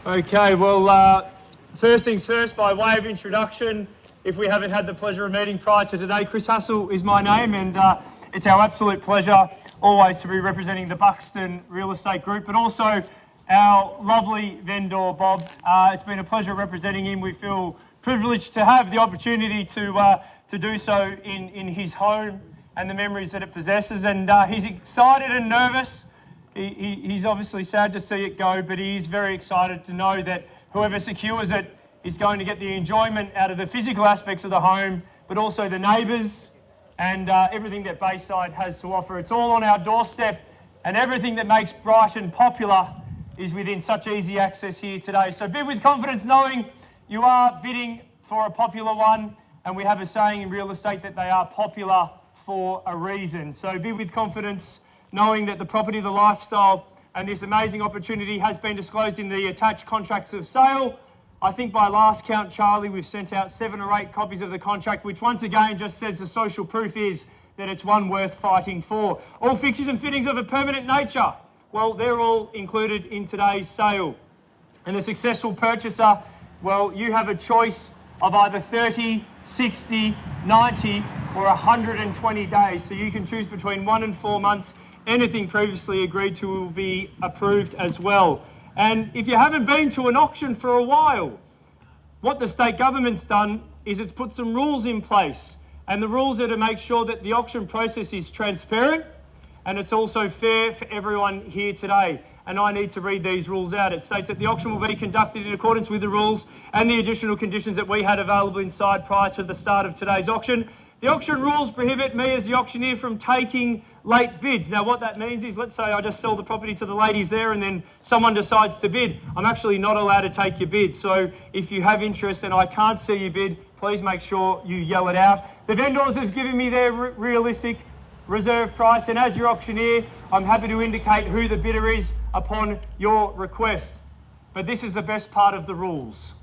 Okay, well, first things first, by way of introduction, if we haven't had the pleasure of meeting prior to today, Chris Hassall is my name, and it's our absolute pleasure always to be representing the Buxton Real Estate Group, but also our lovely vendor, Bob. It's been a pleasure representing him. We feel privileged to have the opportunity to do so in his home and the memories that it possesses, and he's excited and nervous. He's obviously sad to see it go, but he is very excited to know that whoever secures it is going to get the enjoyment out of the physical aspects of the home, but also the neighbours and everything that Bayside has to offer. It's all on our doorstep, and everything that makes Brighton popular is within such easy access here today. So bid with confidence, knowing you are bidding for a popular one, and we have a saying in real estate that they are popular for a reason. So bid with confidence, knowing that the property, the lifestyle, and this amazing opportunity has been disclosed in the attached contracts of sale. I think by last count, Charlie, we've sent out 7 or 8 copies of the contract, which once again just says the social proof is that it's one worth fighting for. All fixtures and fittings of a permanent nature, well, they're all included in today's sale. And the successful purchaser, well, you have a choice of either 30, 60, 90 or 120 days. So you can choose between 1 and 4 months. Anything previously agreed to will be approved as well. And if you haven't been to an auction for a while, what the state government's done is it's put some rules in place. And the rules are to make sure that the auction process is transparent and it's also fair for everyone here today. And I need to read these rules out. It states that the auction will be conducted in accordance with the rules and the additional conditions that we had available inside prior to the start of today's auction. The auction rules prohibit me as the auctioneer from taking late bids. Now what that means is, let's say I just sell the property to the ladies there and then someone decides to bid. I'm actually not allowed to take your bid. So if you have interest and I can't see your bid, please make sure you yell it out. The vendors have given me their realistic reserve price, and as your auctioneer, I'm happy to indicate who the bidder is upon your request. But this is the best part of the rules.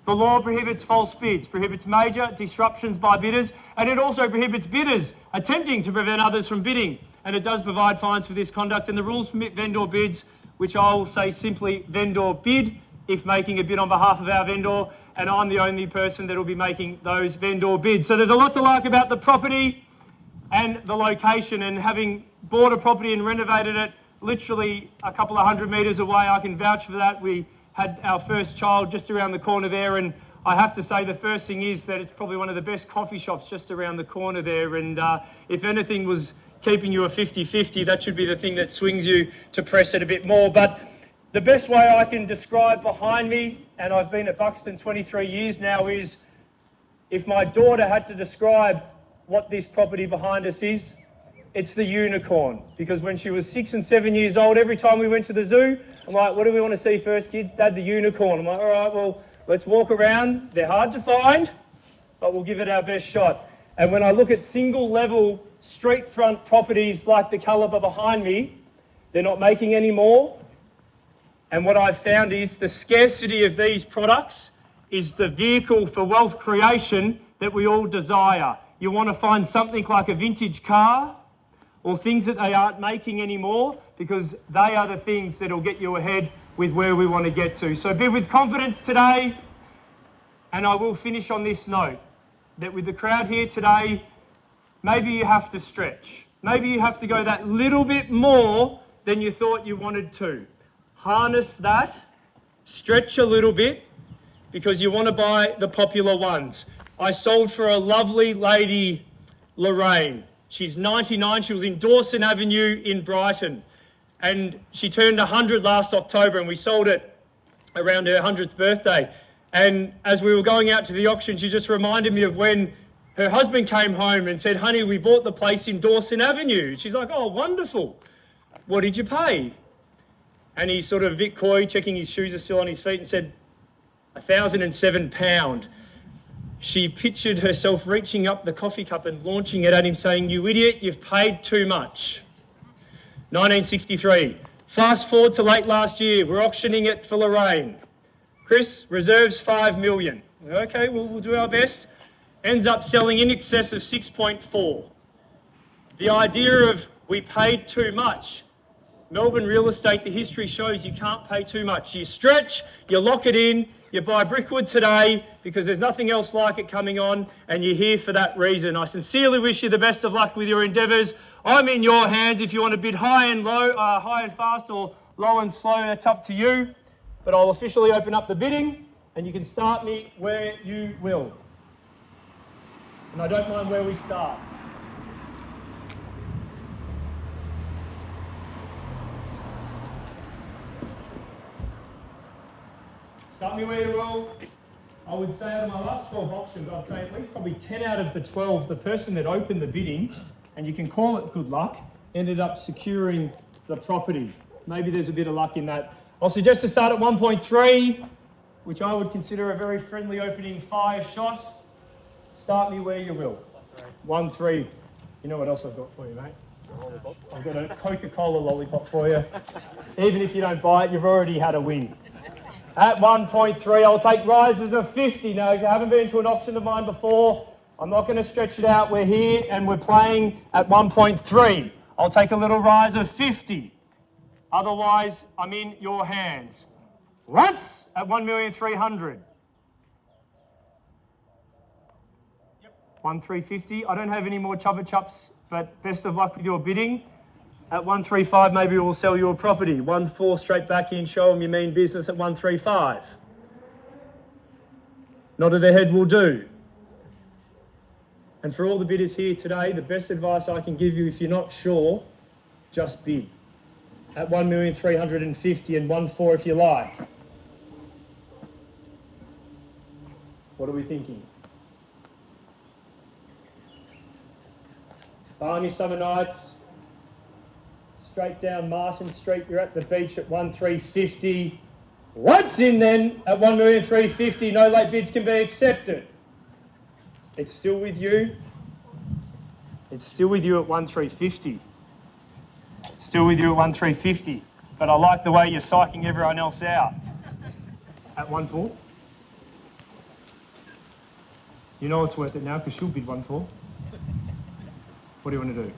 The law prohibits false bids, prohibits major disruptions by bidders, and it also prohibits bidders attempting to prevent others from bidding. And it does provide fines for this conduct, and the rules permit vendor bids, which I will say simply vendor bid, if making a bid on behalf of our vendor, and I'm the only person that will be making those vendor bids. So there's a lot to like about the property and the location, and having bought a property and renovated it literally a couple of 100 metres away, I can vouch for that. We had our first child just around the corner there, and I have to say the first thing is that it's probably one of the best coffee shops just around the corner there, and if anything was keeping you a 50-50, that should be the thing that swings you to press it a bit more. But the best way I can describe behind me, and I've been at Buxton 23 years now, is if my daughter had to describe what this property behind us is, it's the unicorn. Because when she was 6 and 7 years old, every time we went to the zoo, I'm like, what do we want to see first, kids? Dad, the unicorn. I'm like, all right, well, let's walk around. They're hard to find, but we'll give it our best shot. And when I look at single level street front properties like the calibre behind me, they're not making any more. And what I've found is the scarcity of these products is the vehicle for wealth creation that we all desire. You want to find something like a vintage car or things that they aren't making anymore, because they are the things that will get you ahead with where we want to get to. So bid with confidence today, and I will finish on this note, that with the crowd here today, maybe you have to stretch. Maybe you have to go that little bit more than you thought you wanted to. Harness that, stretch a little bit, because you want to buy the popular ones. I sold for a lovely lady, Lorraine. She's 99, she was in Dawson Avenue in Brighton, and she turned 100 last October, and we sold it around her 100th birthday. And as we were going out to the auction, she just reminded me of when her husband came home and said, honey, we bought the place in Dawson Avenue. She's like, oh, wonderful. What did you pay? And he's sort of a bit coy, checking his shoes are still on his feet, and said, £1,007. She pictured herself reaching up the coffee cup and launching it at him, saying, you idiot, you've paid too much. 1963. Fast forward to late last year, we're auctioning it for Lorraine. Chris, reserves $5 million. Okay, we'll do our best. Ends up selling in excess of 6.4. The idea of we paid too much Melbourne real estate, the history shows you can't pay too much. You stretch, you lock it in, you buy Brickwood today because there's nothing else like it coming on, and you're here for that reason. I sincerely wish you the best of luck with your endeavours. I'm in your hands. If you want to bid high and low, high and fast, or low and slow, that's up to you. But I'll officially open up the bidding, and you can start me where you will. And I don't mind where we start. Start me where you will. I would say out of my last 12 auctions, I'd say at least probably 10 out of the 12, the person that opened the bidding, and you can call it good luck, ended up securing the property. Maybe there's a bit of luck in that. I'll suggest to start at 1.3, which I would consider a very friendly opening fire shot. Start me where you will. 1.3. You know what else I've got for you, mate? I've got a Coca-Cola lollipop for you. Even if you don't buy it, you've already had a win. At 1.3, I'll take rises of 50. Now, if you haven't been to an auction of mine before, I'm not going to stretch it out. We're here and we're playing at 1.3. I'll take a little rise of 50. Otherwise, I'm in your hands. Once at 1,300,000. 1,350. I don't have any more chubba chups, but best of luck with your bidding. At 135, maybe we'll sell you a property. 1.4 straight back in, show them you mean business at 135. Nod of the head will do. And for all the bidders here today, the best advice I can give you, if you're not sure, just bid. At 1,350,000 and 1.4 if you like. What are we thinking? Balmy summer nights. Straight down Martin Street, you're at the beach at 1,350. Once in then at 1,350,000, no late bids can be accepted. It's still with you. It's still with you at 1,350. Still with you at 1,350. But I like the way you're psyching everyone else out. At 1.4. You know it's worth it now because she'll bid 1.4. What do you want to do?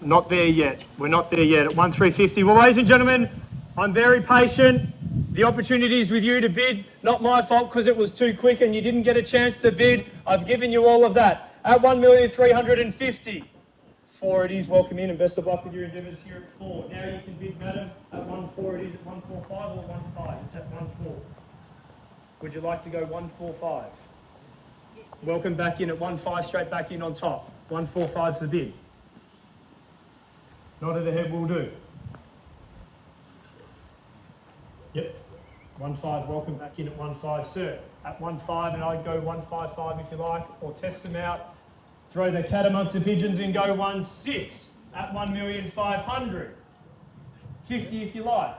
Not there yet. We're not there yet at 1,350. Well, ladies and gentlemen, I'm very patient. The opportunity is with you to bid. Not my fault because it was too quick and you didn't get a chance to bid. I've given you all of that. At 1,350,000. 4 it is. Welcome in and best of luck with your endeavours here at 4. Now you can bid, madam. At 1.4 it is at 1.45 or 1.5. It's at 1.4. Would you like to go 1.45? Welcome back in at 1.5, straight back in on top. 1.45's the bid. Nod of the head will do. Yep. 1.5, welcome back in at 1.5, sir. At 1.5, and I'd go 1.55 if you like, or test them out. Throw the cat amongst the pigeons and go 1.6 at 1,500,000. 50 if you like.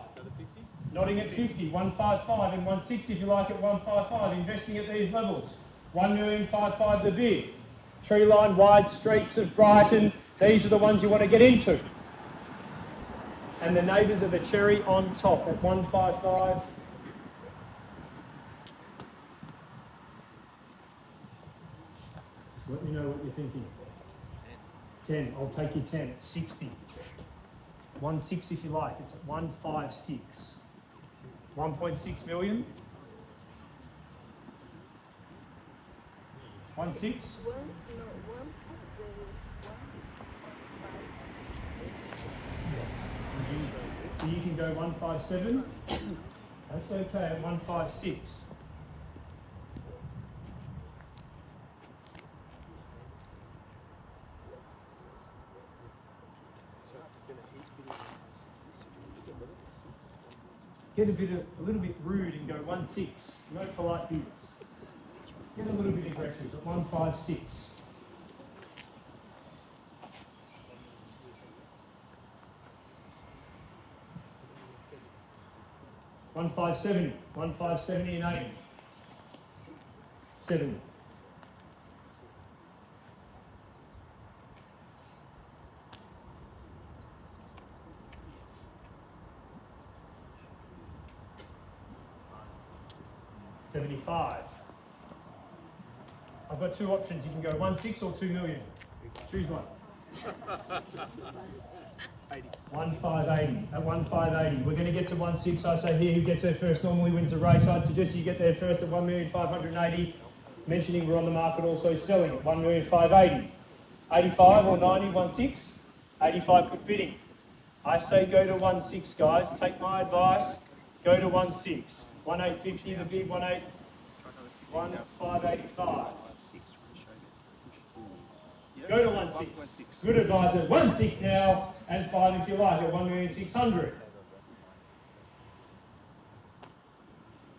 Nodding at 50, 1.55 and 1.6 if you like at 1.55. Investing at these levels. 1,555,000 the bid. Tree line, wide streets of Brighton. These are the ones you want to get into. And the neighbours are the cherry on top at 1.55. So let me know what you're thinking. 10. I'll take you 10 at 60. 1.6 if you like. It's at 1.56. 1.6 million. 1.6. So you can go 1.57. That's okay at 1.56. Get a little bit rude and go 1.6. No polite bids. Get a little bit aggressive at 1.56. 1.570, 1.570 and 80. 70. $75. I've got two options. You can go 1.6 or 2 million. Choose one. 1,580. At 1,580. We're going to get to 1,600. I say here, who gets there first normally wins the race. I'd suggest you get there first at 1,580,000. Mentioning we're on the market also selling at 1,580,000. 85 or 90, 16. 85 good bidding. I say go to 16, guys. Take my advice. Go to 16. 1850 the bid, 1585. Go to 16. Good advice at 16 now, and 5 if you like at 1,600,000.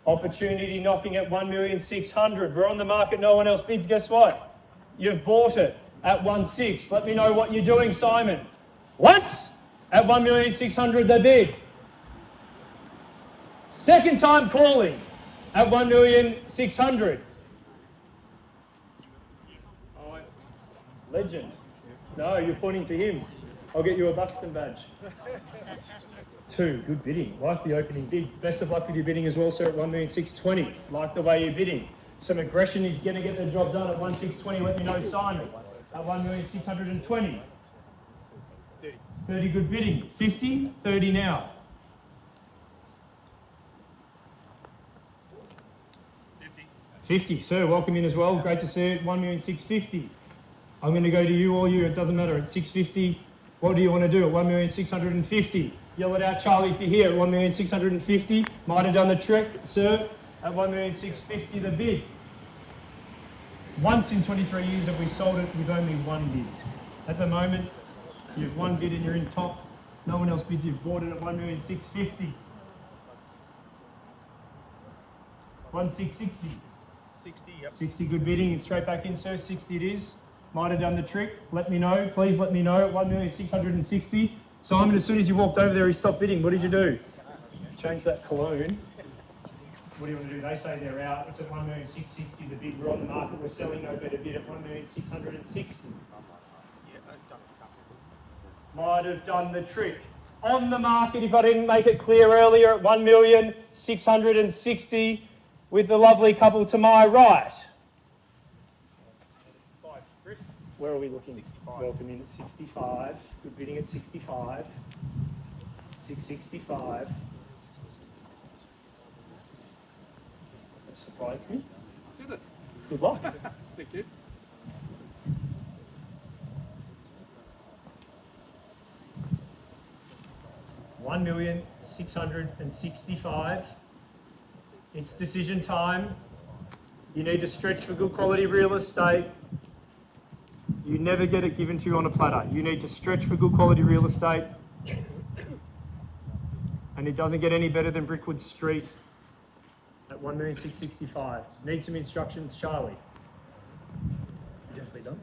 Opportunity knocking at 1,600,000. We're on the market, no one else bids. Guess what? You've bought it at 16. Let me know what you're doing, Simon. Once at 1,600,000 the bid. Second time calling at 1,600,000. Legend. No, you're pointing to him. I'll get you a Buxton badge. 2, good bidding. Like the opening bid. Best of luck with your bidding as well, sir, at 1,620,000. Like the way you're bidding. Some aggression is going to get the job done at 1,620,000. Let me know, Simon. At 1,620,000. 30, good bidding. 50, 30 now. 50, sir, welcome in as well. Great to see you at 1,650,000. I'm going to go to you or you, it doesn't matter, at 650. What do you want to do at 1,650,000? Yell it out, Charlie, if you're here at 1,650,000. Might have done the trick, sir, at 1,650,000 the bid. Once in 23 years have we sold it with only one bid. At the moment, you've one bid and you're in top. No one else bids, you've bought it at 1,650,000. 1,660,000. 60, yep. 60, good bidding. It's straight back in, sir. 60 it is. Might have done the trick. Let me know. Please let me know. 1,660,000. Simon, as soon as you walked over there, he stopped bidding. What did you do? Change that cologne. What do you want to do? They say they're out. It's at 1,660,000 the bid. We're on the market. We're selling no better bid at 1,660,000. Might have done the trick. On the market, if I didn't make it clear earlier, at 1,660,000 with the lovely couple to my right. 5, Chris. Where are we looking? 65. Welcome in at 65. Good bidding at 65. 665. That surprised me. Did it? Good luck. Thank you. It's 1,665,000. It's decision time. You need to stretch for good quality real estate. You never get it given to you on a platter. You need to stretch for good quality real estate. And it doesn't get any better than Brickwood Street at 1,665,000. Need some instructions, Charlie. Definitely done.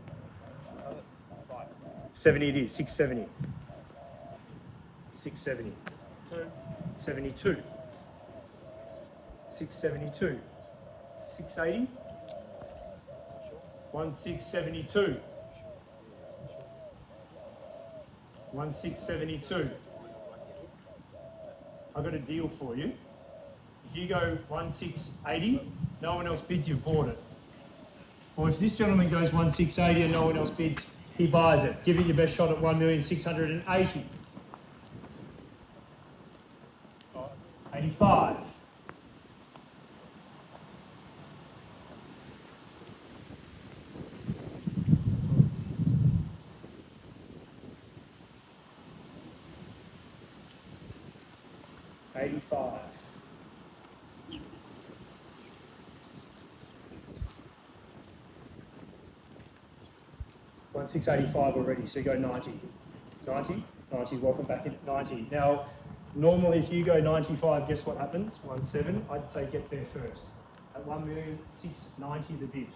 70 it is, 670. 670. 72. 672. 680. 1672. 1672. I've got a deal for you. If you go 1680, no one else bids, you've bought it. Or if this gentleman goes 1680 and no one else bids, he buys it. Give it your best shot at 1,680,000. 85. 85. 1685 already, so you go 90. 90? 90, welcome back in at 90. Now, normally if you go 95, guess what happens? 17, I'd say get there first. At 1,690,000 the bid.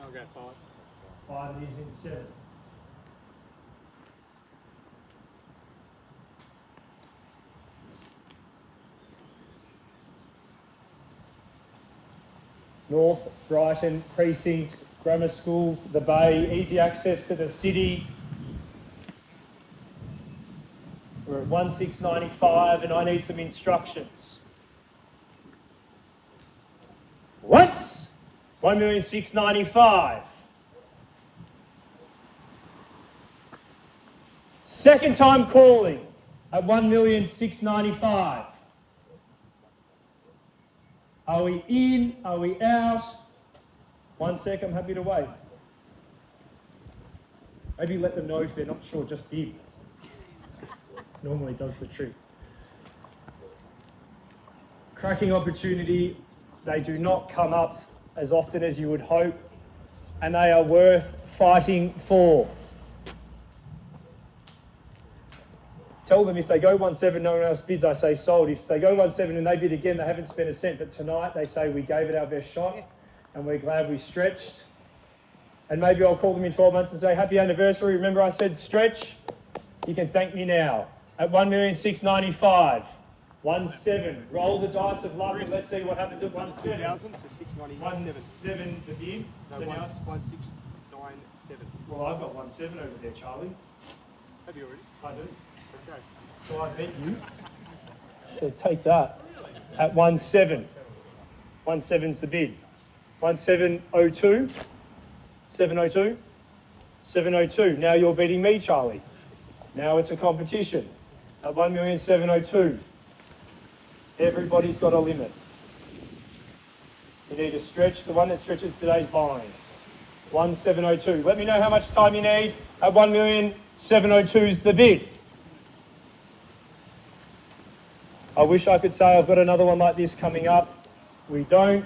I'll go 5. 5 is in 7. North, Brighton, Precinct, grammar schools, the Bay, easy access to the city. We're at 1,695 and I need some instructions. Once, 1,695,000. Second time calling at 1,695,000. Are we in? Are we out? 1 sec, I'm happy to wait. Maybe let them know if they're not sure, just bid. Normally does the trick. Cracking opportunity. They do not come up as often as you would hope, and they are worth fighting for. Tell them if they go 1-7, no one else bids, I say sold. If they go 1-7 and they bid again, they haven't spent a cent, but tonight they say we gave it our best shot and we're glad we stretched. And maybe I'll call them in 12 months and say, happy anniversary. Remember I said stretch? You can thank me now. At 1,695,000. 1-7. Roll the dice of luck and let's see what happens at 1-7. 2,000, so 697. 1-7 the bid. No, So now- 1697. well, I've got 1-7 over there, Charlie. Have you already? I do. Okay. So I bet you. So take that at 1-7. 1-7's the bid. 1-702. 702. 702. Now you're beating me, Charlie. Now it's a competition. At 1,702,000. Everybody's got a limit. You need to stretch. The one that stretches today is buying. 1,702. Let me know how much time you need. At 1,702,000 is the bid. I wish I could say I've got another one like this coming up. We don't.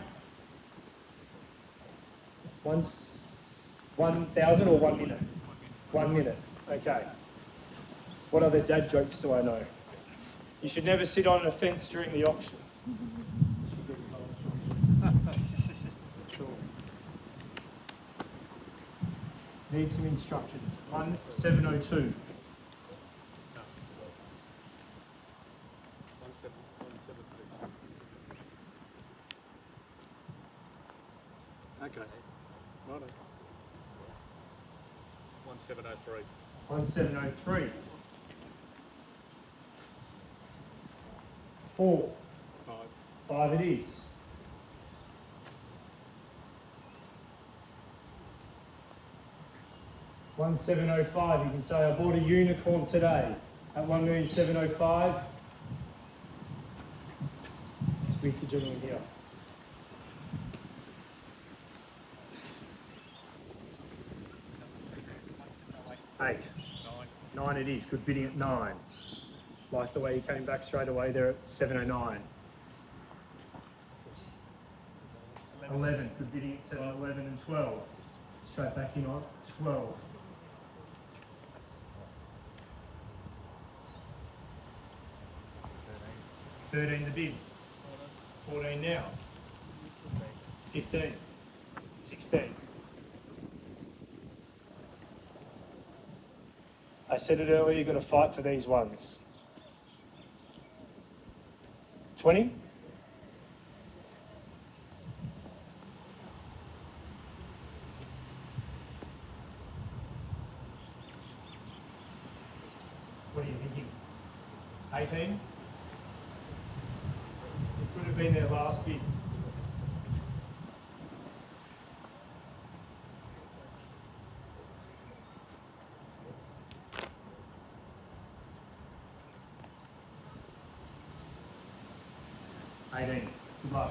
1,000 or 1 minute? 1 minute. Okay. What other dad jokes do I know? You should never sit on a fence during the auction. Need some instructions. 1,702. 173. Okay. Righto. 1703. 1,703. 4. 5. 5 it is. $1,705. You can say I bought a unicorn today at 1,705,000. Speak to gentleman here. Eight. 9 it is. Good bidding at 9. Like the way he came back straight away there at 709. 11. Good bidding at 711 and 12. Straight back in on 12. 13 the bid. 14 now. 15. 16. I said it earlier, you've got to fight for these ones. 20. What are you thinking? 18? It could have been their last bid. Good luck.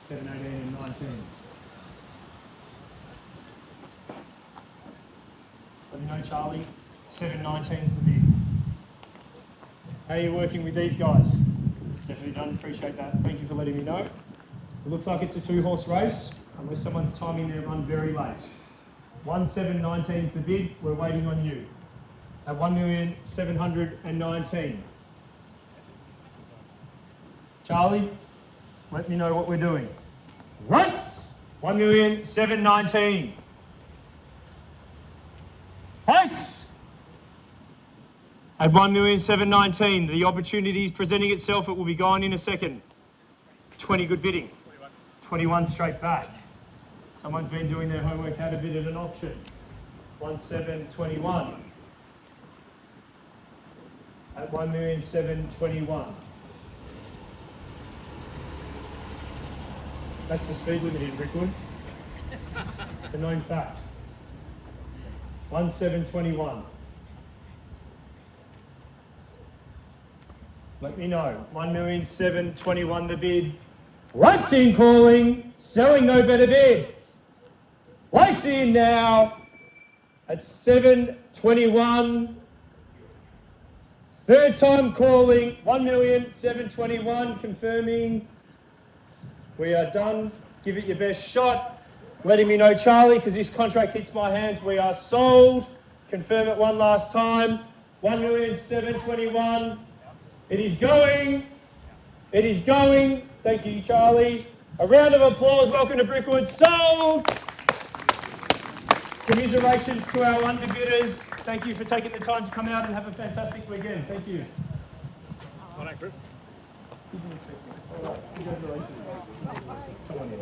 7, 18 and 19. Let me know, Charlie. 7, 19 is the bid. How are you working with these guys? Definitely done. Appreciate that. Thank you for letting me know. It looks like it's a 2-horse race, unless someone's timing their run very late. 1,719 is the bid. We're waiting on you. At 1,719,000. Charlie, let me know what we're doing. Once! 1,719,000. Place! At 1,719,000, the opportunity is presenting itself. It will be gone in a second. 20 good bidding. 21 straight back. Someone's been doing their homework how to bid at an auction. 1,721,000. At 1,721,000. That's the speed limit in Brickwood. It's a known fact. 1721. Let me know. 1,721,000 the bid. Once in calling, selling no better bid. Place in now at 721. Third time calling, 1,721,000 confirming. We are done. Give it your best shot. Letting me know, Charlie, because this contract hits my hands. We are sold. Confirm it one last time. 1,721,000. It is going. It is going. Thank you, Charlie. A round of applause. Welcome to Brickwood. Sold. Commiserations to our underbidders. Thank you for taking the time to come out and have a fantastic weekend. Thank you. Well done, Chris. Congratulations. Come on in.